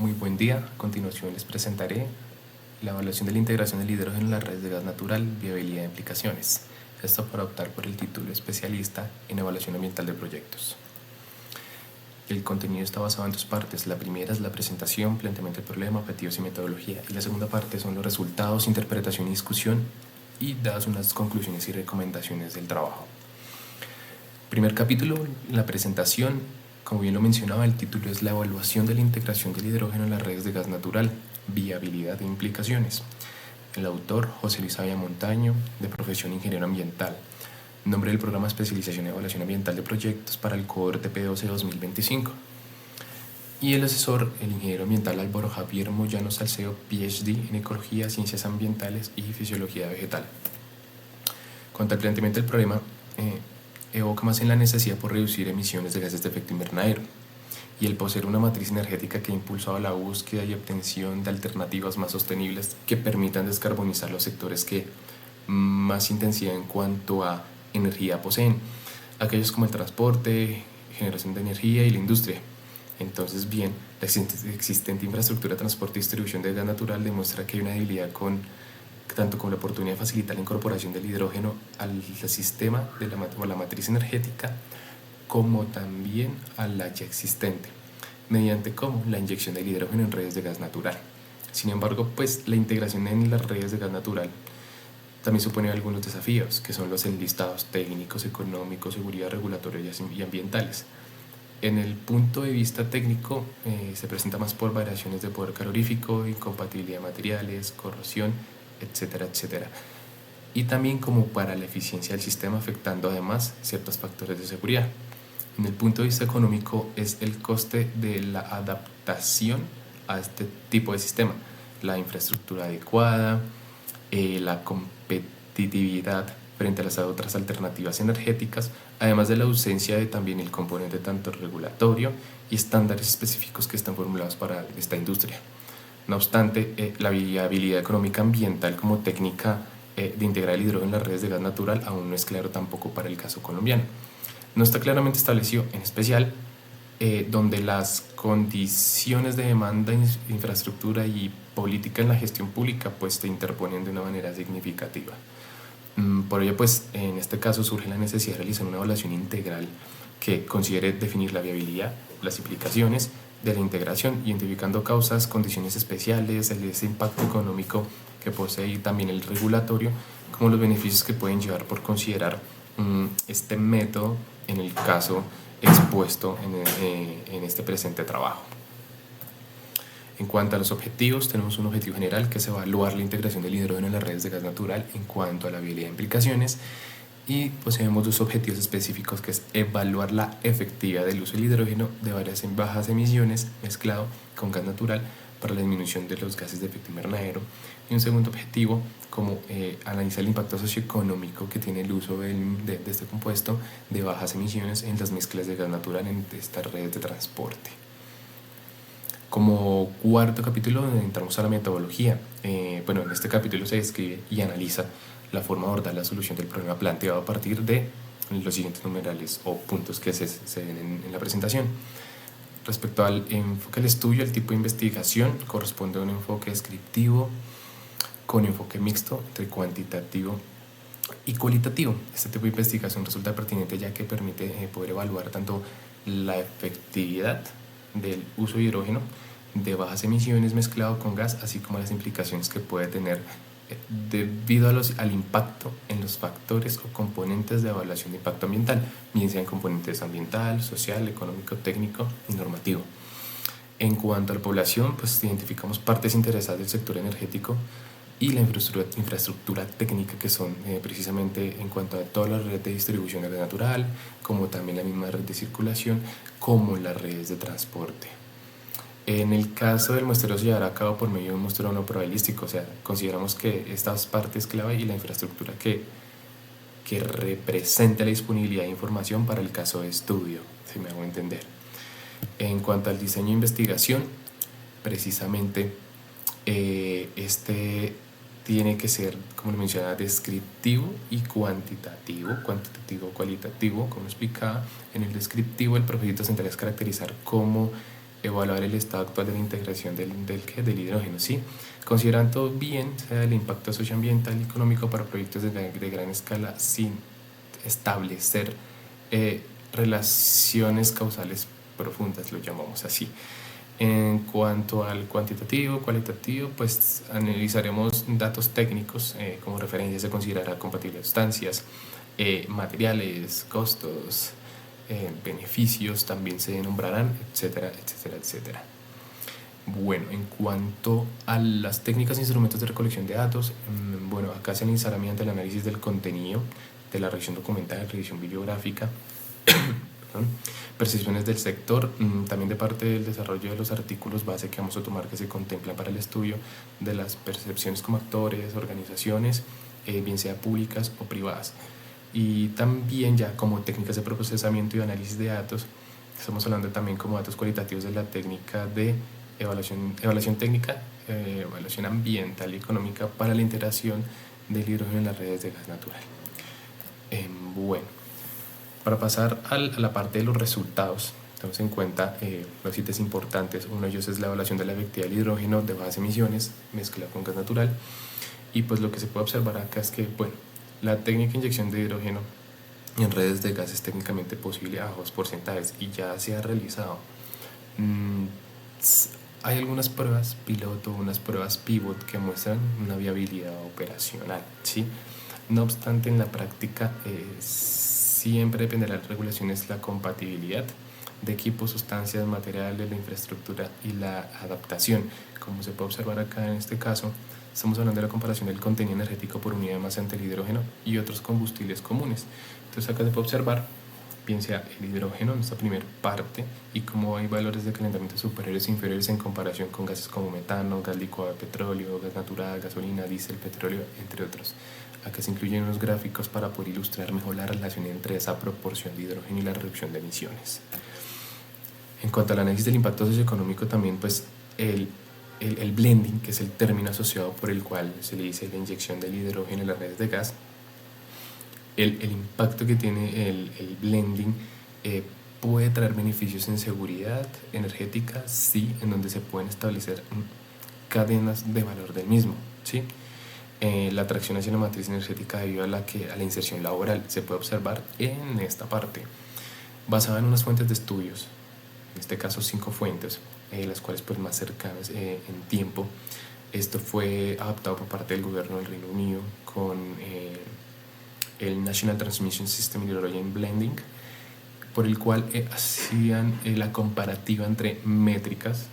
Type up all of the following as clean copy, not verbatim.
Muy buen día. A continuación les presentaré la evaluación de la integración del hidrógeno en las redes de gas natural, viabilidad e implicaciones. Esto para optar por el título especialista en evaluación ambiental de proyectos. El contenido está basado en dos partes. La primera es la presentación, planteamiento del problema, objetivos y metodología. Y la segunda parte son los resultados, interpretación y discusión y dadas unas conclusiones y recomendaciones del trabajo. Primer capítulo, la presentación. Como bien lo mencionaba, el título es la evaluación de la integración del hidrógeno en las redes de gas natural, viabilidad e implicaciones. El autor, José Luis Avia Montaño, de profesión ingeniero ambiental. Nombre del programa Especialización en Evaluación Ambiental de Proyectos para el cohorte P12 2025. Y el asesor, el ingeniero ambiental Álvaro Javier Moyano Salcedo, PhD en Ecología, Ciencias Ambientales y Fisiología Vegetal. Cuanto al planteamiento del problema, evoca más en la necesidad por reducir emisiones de gases de efecto invernadero y el poseer una matriz energética que ha impulsado la búsqueda y obtención de alternativas más sostenibles que permitan descarbonizar los sectores que más intensidad en cuanto a energía poseen, aquellos como el transporte, generación de energía y la industria. Entonces, bien, la existente infraestructura de transporte y distribución de gas natural demuestra que hay una debilidad tanto con la oportunidad de facilitar la incorporación del hidrógeno al sistema o la matriz energética, como también a la ya existente, mediante como la inyección del hidrógeno en redes de gas natural. Sin embargo, pues la integración en las redes de gas natural también supone algunos desafíos, que son los enlistados técnicos, económicos, seguridad regulatoria y ambientales. En el punto de vista técnico, se presenta más por variaciones de poder calorífico, incompatibilidad de materiales, corrosión, etcétera, etcétera. Y también como para la eficiencia del sistema, afectando además ciertos factores de seguridad. En el punto de vista económico es el coste de la adaptación a este tipo de sistema, la infraestructura adecuada, la competitividad frente a las otras alternativas energéticas, además de la ausencia de también el componente tanto regulatorio y estándares específicos que están formulados para esta industria. No obstante, la viabilidad económica ambiental como técnica de integrar el hidrógeno en las redes de gas natural aún no es claro tampoco para el caso colombiano. No está claramente establecido, en especial donde las condiciones de demanda, infraestructura y política en la gestión pública pues te interponen de una manera significativa. Por ello, pues en este caso surge la necesidad de realizar una evaluación integral que considere definir la viabilidad, las implicaciones de la integración, identificando causas, condiciones especiales, ese impacto económico que posee y también el regulatorio, como los beneficios que pueden llevar por considerar este método en el caso expuesto en este presente trabajo. En cuanto a los objetivos, tenemos un objetivo general que es evaluar la integración del hidrógeno en las redes de gas natural en cuanto a la viabilidad de implicaciones, y poseemos dos objetivos específicos que es evaluar la efectividad del uso del hidrógeno de bajas emisiones mezclado con gas natural para la disminución de los gases de efecto invernadero, y un segundo objetivo como analizar el impacto socioeconómico que tiene el uso de este compuesto de bajas emisiones en las mezclas de gas natural en estas redes de transporte. Como cuarto capítulo entramos a la metodología. En este capítulo se describe y analiza la forma de abordar la solución del problema planteado a partir de los siguientes numerales o puntos que se ven en la presentación. Respecto al enfoque del estudio, el tipo de investigación corresponde a un enfoque descriptivo con enfoque mixto entre cuantitativo y cualitativo. Este tipo de investigación resulta pertinente ya que permite poder evaluar tanto la efectividad del uso de hidrógeno de bajas emisiones mezclado con gas, así como las implicaciones que puede tener debido al impacto en los factores o componentes de evaluación de impacto ambiental, bien sean componentes ambiental, social, económico, técnico y normativo. En cuanto a la población, pues identificamos partes interesadas del sector energético y la infraestructura técnica, que son precisamente en cuanto a toda la red de distribución de gas natural, como también la misma red de circulación, como las redes de transporte. En el caso del muestreo se llevará a cabo por medio de un muestreo no probabilístico, o sea, consideramos que estas partes clave y la infraestructura que representa la disponibilidad de información para el caso de estudio, si me hago entender. En cuanto al diseño de investigación, precisamente este tiene que ser, como lo mencionaba, descriptivo y cuantitativo, cualitativo, como explicaba. En el descriptivo, el propósito central es caracterizar cómo evaluar el estado actual de la integración del hidrógeno, ¿sí? Considerando bien el impacto socioambiental y económico para proyectos de gran escala sin establecer relaciones causales profundas, lo llamamos así. En cuanto al cuantitativo, cualitativo, pues analizaremos datos técnicos como referencias. Se considerará compatibilidad de sustancias, materiales, costos, beneficios también se nombrarán, etcétera, etcétera, etcétera. Bueno, en cuanto a las técnicas e instrumentos de recolección de datos, bueno, acá se analizará mediante el análisis del contenido, de la revisión documental, revisión bibliográfica, percepciones del sector, también de parte del desarrollo de los artículos base que vamos a tomar que se contemplan para el estudio de las percepciones como actores, organizaciones, bien sea públicas o privadas. Y también ya como técnicas de procesamiento y análisis de datos, estamos hablando también como datos cualitativos de la técnica de evaluación técnica, evaluación ambiental y económica para la integración del hidrógeno en las redes de gas natural. Bueno, para pasar a la parte de los resultados, tenemos en cuenta los ítems importantes. Uno de ellos es la evaluación de la efectividad del hidrógeno de bajas emisiones mezclado con gas natural. Y pues lo que se puede observar acá es que, bueno, la técnica de inyección de hidrógeno en redes de gas es técnicamente posible a bajos porcentajes y ya se ha realizado. Hay algunas pruebas piloto, unas pruebas pivot que muestran una viabilidad operacional, ¿sí? No obstante, en la práctica siempre dependerá de las regulaciones la compatibilidad de equipos, sustancias, materiales, la infraestructura y la adaptación. Como se puede observar acá en este caso, estamos hablando de la comparación del contenido energético por unidad de masa entre el hidrógeno y otros combustibles comunes. Entonces acá se puede observar bien sea el hidrógeno en esta primera parte y cómo hay valores de calentamiento superiores e inferiores en comparación con gases como metano, gas licuado de petróleo, gas natural, gasolina, diésel, petróleo, entre otros. Acá se incluyen unos gráficos para poder ilustrar mejor la relación entre esa proporción de hidrógeno y la reducción de emisiones. En cuanto al análisis del impacto socioeconómico, también pues el blending, que es el término asociado por el cual se le dice la inyección del hidrógeno en las redes de gas, el impacto que tiene el blending puede traer beneficios en seguridad energética, sí, en donde se pueden establecer cadenas de valor del mismo, ¿sí? La atracción hacia la matriz energética debido a la inserción laboral se puede observar en esta parte, basada en unas fuentes de estudios, en este caso 5 fuentes, las cuales pues más cercanas en tiempo. Esto fue adaptado por parte del gobierno del Reino Unido con el National Transmission System Hydrogen Blending, por el cual hacían la comparativa entre métricas.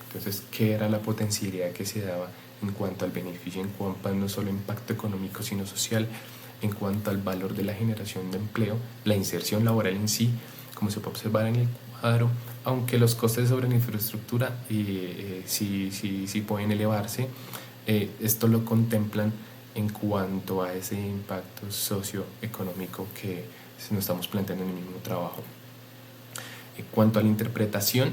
Entonces, ¿qué era la potencialidad que se daba en cuanto al beneficio, en cuanto a no solo impacto económico, sino social, en cuanto al valor de la generación de empleo, la inserción laboral en sí, como se puede observar en el cuadro, aunque los costes sobre la infraestructura sí pueden elevarse, esto lo contemplan en cuanto a ese impacto socioeconómico que nos estamos planteando en el mismo trabajo. En cuanto a la interpretación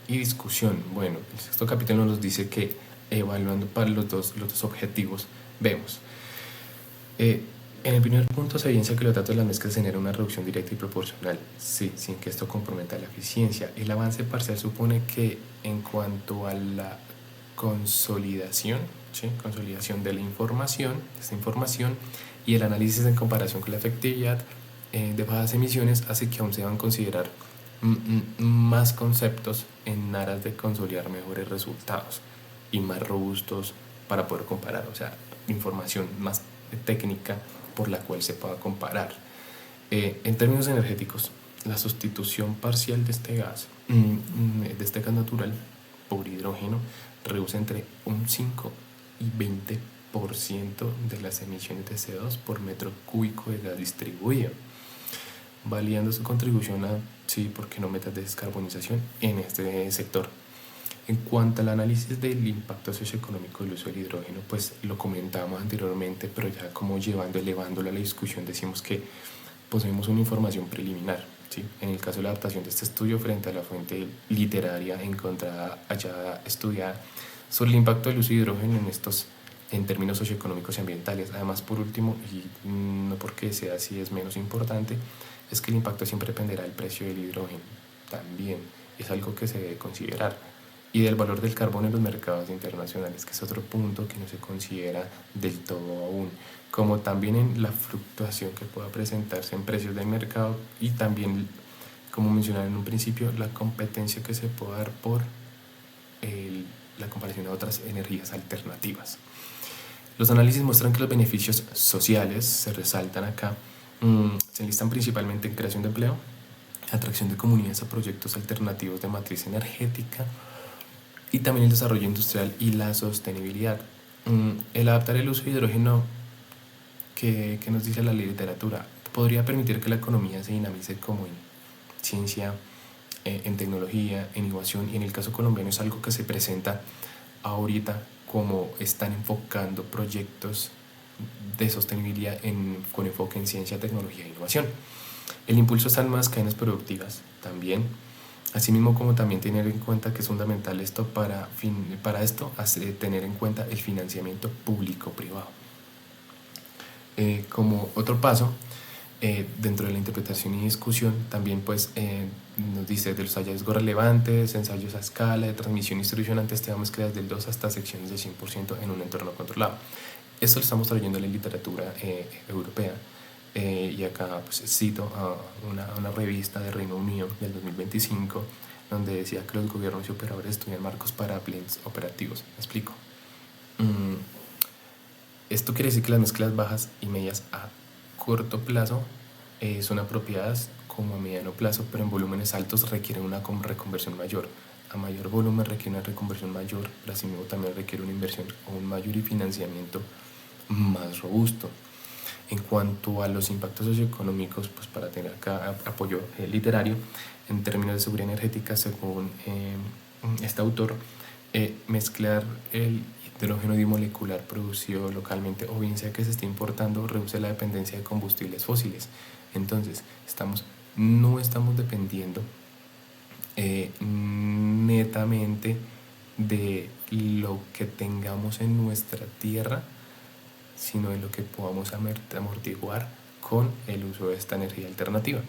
y discusión, bueno, el sexto capítulo nos dice que evaluando para los dos objetivos, vemos en el primer punto se evidencia que los datos de las mezclas generan una reducción directa y proporcional, sí, sin que esto comprometa la eficiencia. El avance parcial supone que en cuanto a la consolidación, ¿sí? Consolidación de la información, y el análisis en comparación con la efectividad de bajas emisiones hace que aún se van a considerar más conceptos en aras de consolidar mejores resultados y más robustos para poder comparar, o sea, información más técnica por la cual se pueda comparar. En términos energéticos, la sustitución parcial de este gas natural por hidrógeno reduce entre un 5 y 20% de las emisiones de CO2 por metro cúbico de gas distribuido, validando su contribución a, sí, ¿por qué no metas de descarbonización en este sector? En cuanto al análisis del impacto socioeconómico del uso del hidrógeno, pues lo comentábamos anteriormente, pero ya como elevándolo a la discusión, decimos que poseemos una información preliminar, ¿sí? En el caso de la adaptación de este estudio frente a la fuente literaria encontrada, hallada, estudiada, sobre el impacto del uso de hidrógeno en términos socioeconómicos y ambientales. Además, por último, y no porque sea así es menos importante, es que el impacto siempre dependerá del precio del hidrógeno también. es algo que se debe considerar. Y del valor del carbón en los mercados internacionales, que es otro punto que no se considera del todo aún, como también en la fluctuación que pueda presentarse en precios del mercado y también, como mencionaba en un principio, la competencia que se puede dar por la comparación a otras energías alternativas. Los análisis muestran que los beneficios sociales se resaltan acá, se enlistan principalmente en creación de empleo, atracción de comunidades a proyectos alternativos de matriz energética y también el desarrollo industrial y la sostenibilidad. El adaptar el uso de hidrógeno que nos dice la literatura podría permitir que la economía se dinamice como en ciencia, en tecnología, en innovación, y en el caso colombiano es algo que se presenta ahorita como están enfocando proyectos de sostenibilidad con enfoque en ciencia, tecnología e innovación. El impulso está en más cadenas productivas también, asimismo como también tener en cuenta que es fundamental esto para esto tener en cuenta el financiamiento público-privado. Como otro paso, dentro de la interpretación y discusión, también pues nos dice de los hallazgos relevantes, ensayos a escala de transmisión y distribución ante esteado mezclas del 2 hasta secciones del 100% en un entorno controlado. Esto lo estamos trayendo en la literatura europea, y acá pues cito a una revista de Reino Unido del 2025 donde decía que los gobiernos y operadores estudian marcos para blends operativos. ¿Me explico? Esto quiere decir que las mezclas bajas y medias a corto plazo son apropiadas como a mediano plazo, pero en volúmenes altos requieren una reconversión mayor. A mayor volumen requiere una reconversión mayor, pero asimismo también requiere una inversión aún mayor y financiamiento más robusto. En cuanto a los impactos socioeconómicos, pues para tener acá apoyo literario, en términos de seguridad energética, según este autor, mezclar el hidrógeno dimolecular producido localmente o bien sea que se esté importando reduce la dependencia de combustibles fósiles. Entonces no estamos dependiendo netamente de lo que tengamos en nuestra tierra, sino de lo que podamos amortiguar con el uso de esta energía alternativa.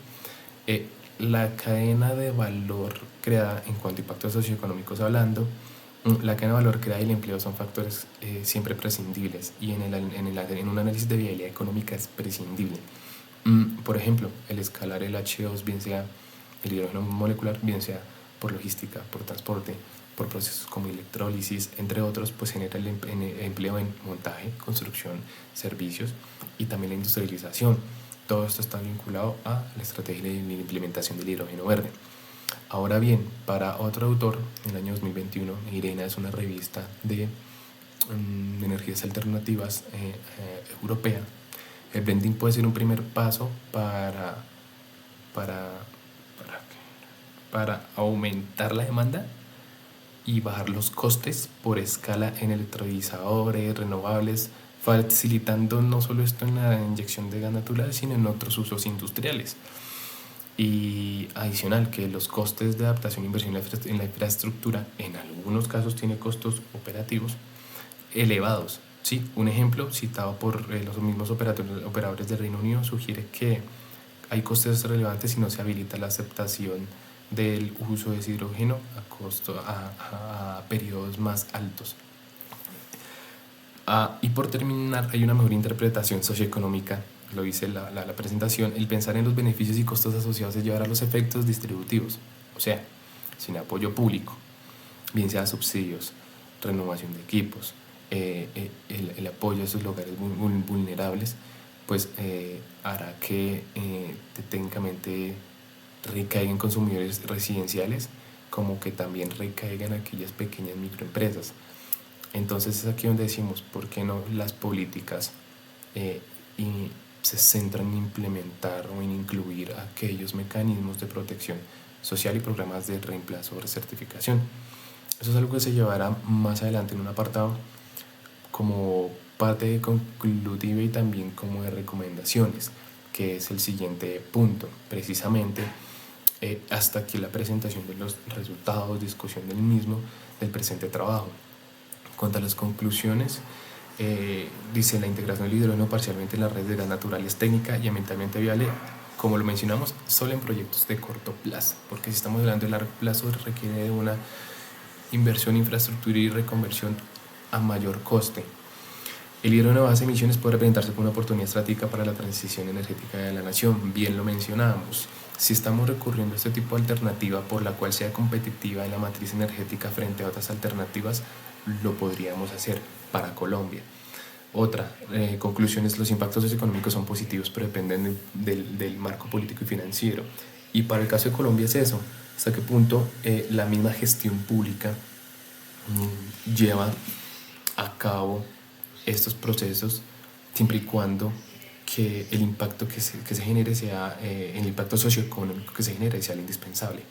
La cadena de valor creada, en cuanto a impactos socioeconómicos hablando, la cadena de valor creada y el empleo son factores siempre prescindibles, y en un análisis de viabilidad económica es prescindible. Por ejemplo, el escalar el H2, bien sea el hidrógeno molecular, bien sea por logística, por transporte, por procesos como electrólisis, entre otros, pues genera el empleo en montaje, construcción, servicios y también la industrialización. Todo esto está vinculado a la estrategia de implementación del hidrógeno verde. Ahora bien, para otro autor, en el año 2021, IRENA es una revista de energías alternativas europea. El blending puede ser un primer paso para aumentar la demanda y bajar los costes por escala en electrolizadores renovables, facilitando no solo esto en la inyección de gas natural, sino en otros usos industriales. Y adicional, que los costes de adaptación e inversión en la infraestructura en algunos casos tiene costos operativos elevados. Sí, un ejemplo citado por los mismos operadores del Reino Unido sugiere que hay costes relevantes si no se habilita la aceptación del uso de ese hidrógeno a periodos más altos. Y por terminar, hay una mejor interpretación socioeconómica, lo dice la presentación, el pensar en los beneficios y costos asociados es llevar a los efectos distributivos, o sea, sin apoyo público, bien sea subsidios, renovación de equipos, el apoyo a esos lugares vulnerables, pues hará que técnicamente recaigan consumidores residenciales, como que también recaigan aquellas pequeñas microempresas. Entonces es aquí donde decimos, ¿por qué no las políticas se centran en implementar o en incluir aquellos mecanismos de protección social y programas de reemplazo o recertificación? Eso es algo que se llevará más adelante en un apartado como parte de conclusiva y también como de recomendaciones, que es el siguiente punto, precisamente hasta aquí la presentación de los resultados, discusión del mismo, del presente trabajo. Cuanto a las conclusiones, dice la integración del hidrógeno parcialmente en las redes de gas natural es técnica y ambientalmente viable como lo mencionamos, solo en proyectos de corto plazo, porque si estamos hablando de largo plazo requiere de una inversión, infraestructura y reconversión a mayor coste. El hidrógeno de bajas emisiones puede representarse como una oportunidad estratégica para la transición energética de la nación. Bien lo mencionábamos. Si estamos recurriendo a este tipo de alternativa por la cual sea competitiva en la matriz energética frente a otras alternativas, lo podríamos hacer para Colombia. Otra conclusión es: los impactos socioeconómicos son positivos, pero dependen del marco político y financiero. Y para el caso de Colombia es eso: hasta qué punto la misma gestión pública lleva a cabo estos procesos, siempre y cuando que el impacto que se genere sea, el impacto socioeconómico que se genere sea el indispensable.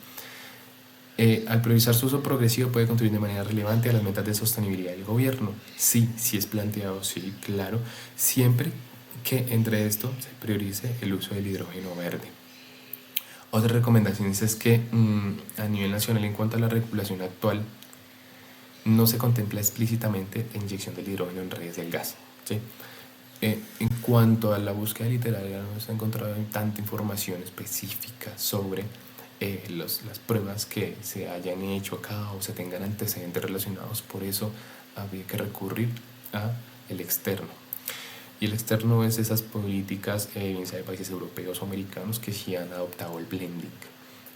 Al priorizar su uso progresivo puede contribuir de manera relevante a las metas de sostenibilidad del gobierno. Sí es planteado, sí, claro, siempre que entre esto se priorice el uso del hidrógeno verde. Otra recomendación es que a nivel nacional, en cuanto a la regulación actual, no se contempla explícitamente la inyección del hidrógeno en redes del gas, ¿sí? En cuanto a la búsqueda literaria, no se ha encontrado tanta información específica sobre las pruebas que se hayan hecho acá o se tengan antecedentes relacionados. Por eso había que recurrir a el externo. Y el externo es esas políticas, bien sea de países europeos o americanos, que sí han adoptado el blending.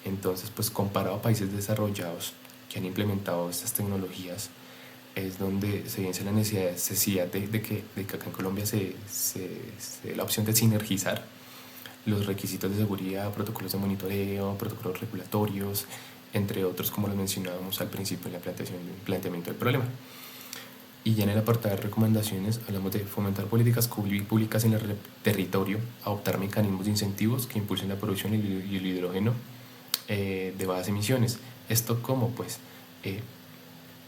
Entonces, pues comparado a países desarrollados que han implementado estas tecnologías, es donde se evidencia la necesidad de que acá en Colombia se dé la opción de sinergizar los requisitos de seguridad, protocolos de monitoreo, protocolos regulatorios, entre otros, como lo mencionábamos al principio en la planteamiento del problema. Y ya en el apartado de recomendaciones hablamos de fomentar políticas públicas en el territorio, adoptar mecanismos de incentivos que impulsen la producción y el hidrógeno de bajas emisiones. Esto como pues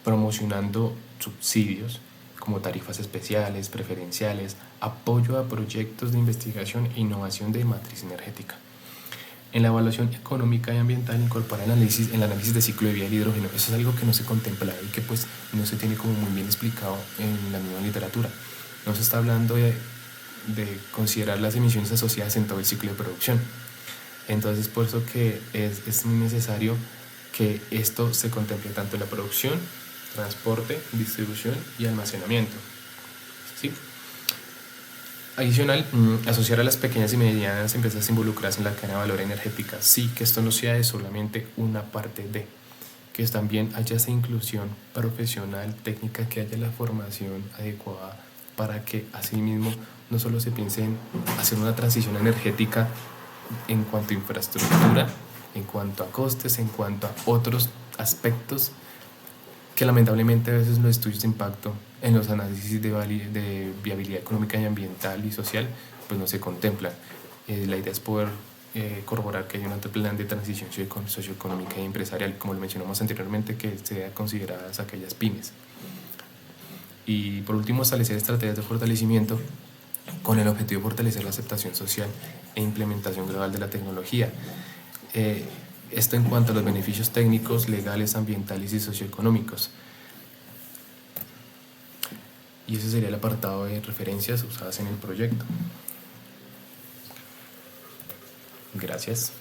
promocionando subsidios como tarifas especiales, preferenciales, apoyo a proyectos de investigación e innovación de matriz energética. En la evaluación económica y ambiental incorpora el análisis de ciclo de vida del hidrógeno. Eso es algo que no se contempla y que pues no se tiene como muy bien explicado en la misma literatura. No se está hablando de considerar las emisiones asociadas en todo el ciclo de producción. Entonces, por eso que es muy necesario que esto se contemple tanto en la producción, transporte, distribución y almacenamiento, ¿sí? Adicional, asociar a las pequeñas y medianas empresas involucradas en la cadena de valor energética. Sí, que esto no sea de solamente una parte de, que también haya esa inclusión profesional, técnica, que haya la formación adecuada para que asimismo no solo se piense en hacer una transición energética en cuanto a infraestructura, en cuanto a costes, en cuanto a otros aspectos que lamentablemente a veces los estudios de impacto en los análisis de viabilidad económica y ambiental y social pues no se contemplan. La idea es poder corroborar que hay un plan de transición socioeconómica y empresarial, como lo mencionamos anteriormente, que sean consideradas aquellas pymes. Y por último, establecer estrategias de fortalecimiento con el objetivo de fortalecer la aceptación social e implementación global de la tecnología. Esto en cuanto a los beneficios técnicos, legales, ambientales y socioeconómicos. Y ese sería el apartado de referencias usadas en el proyecto. Gracias.